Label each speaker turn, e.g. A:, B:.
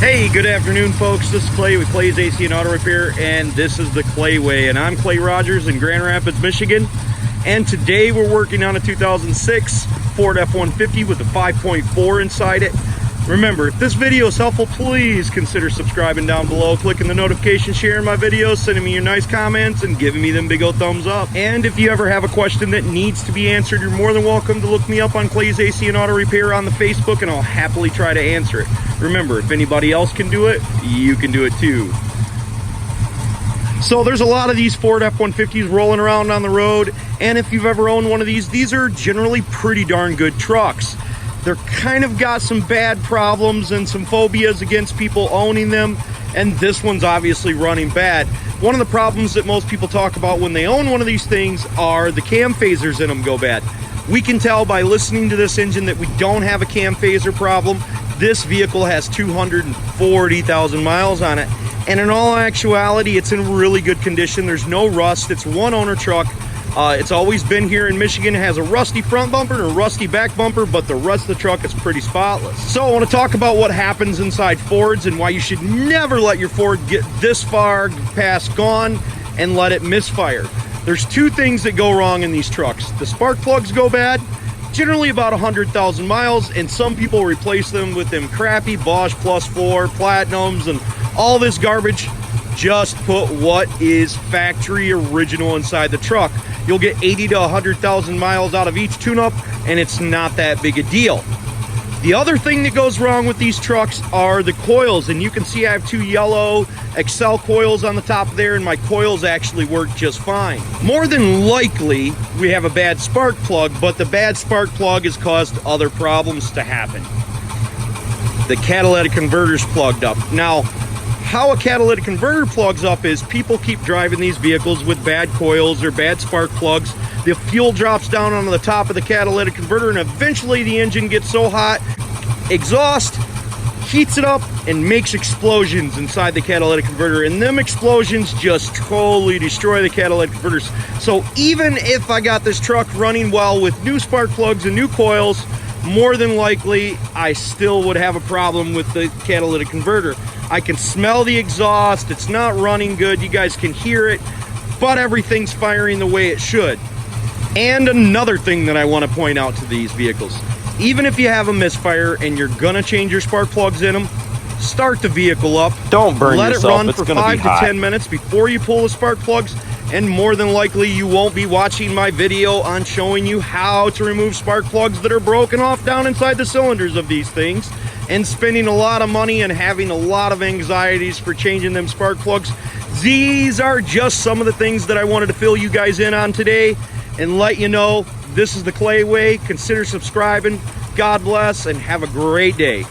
A: Hey, good afternoon, folks. This is Clay with Clay's AC and Auto Repair, and this is the Clay Way. And I'm Clay Rogers in Grand Rapids, Michigan. And today we're working on a 2006 Ford F150 with a 5.4 inside it. Remember, if this video is helpful, please consider subscribing down below, clicking the notification, sharing my videos, sending me your nice comments, and giving me them big old thumbs up. And if you ever have a question that needs to be answered, you're more than welcome to look me up on Clay's AC and Auto Repair on the Facebook, and I'll happily try to answer it. Remember, if anybody else can do it, you can do it too. So there's a lot of these Ford F-150s rolling around on the road, and if you've ever owned one of these are generally pretty darn good trucks. They're kind of got some bad problems and some phobias against people owning them, and this one's obviously running bad. One of the problems that most people talk about when they own one of these things are the cam phasers in them go bad. We can tell by listening to this engine that we don't have a cam phaser problem. This vehicle has 240,000 miles on it, and in all actuality, it's in really good condition. There's no rust. It's one owner truck. It's always been here in Michigan. It has a rusty front bumper and a rusty back bumper, but the rest of the truck is pretty spotless. So I want to talk about what happens inside Fords and why you should never let your Ford get this far past gone and let it misfire. There's two things that go wrong in these trucks. The spark plugs go bad, generally about 100,000 miles, and some people replace them with them crappy Bosch +4 Platinums and all this garbage. Just put what is factory original inside the truck. You'll get 80 to 100,000 miles out of each tune-up, and it's not that big a deal. The other thing that goes wrong with these trucks are the coils, and you can see I have two yellow Excel coils on the top there, and my coils actually work just fine. More than likely, we have a bad spark plug, but the bad spark plug has caused other problems to happen. The catalytic converter's plugged up. Now, how a catalytic converter plugs up is people keep driving these vehicles with bad coils or bad spark plugs. The fuel drops down onto the top of the catalytic converter, and eventually the engine gets so hot, exhaust heats it up and makes explosions inside the catalytic converter, and them explosions just totally destroy the catalytic converters. So even if I got this truck running well with new spark plugs and new coils, more than likely I still would have a problem with the catalytic converter. I can smell the exhaust, it's not running good, you guys can hear it, but everything's firing the way it should. And another thing that I want to point out to these vehicles, even if you have a misfire and you're gonna change your spark plugs in them, start the vehicle up.
B: Don't burn
A: Let
B: yourself.
A: it run
B: it's
A: for
B: gonna
A: 5
B: be
A: to
B: hot.
A: 10 minutes before you pull the spark plugs, and more than likely you won't be watching my video on showing you how to remove spark plugs that are broken off down inside the cylinders of these things, and spending a lot of money and having a lot of anxieties for changing them spark plugs. These are just some of the things that I wanted to fill you guys in on today and let you know this is the Clay Way. Consider subscribing. God bless and have a great day.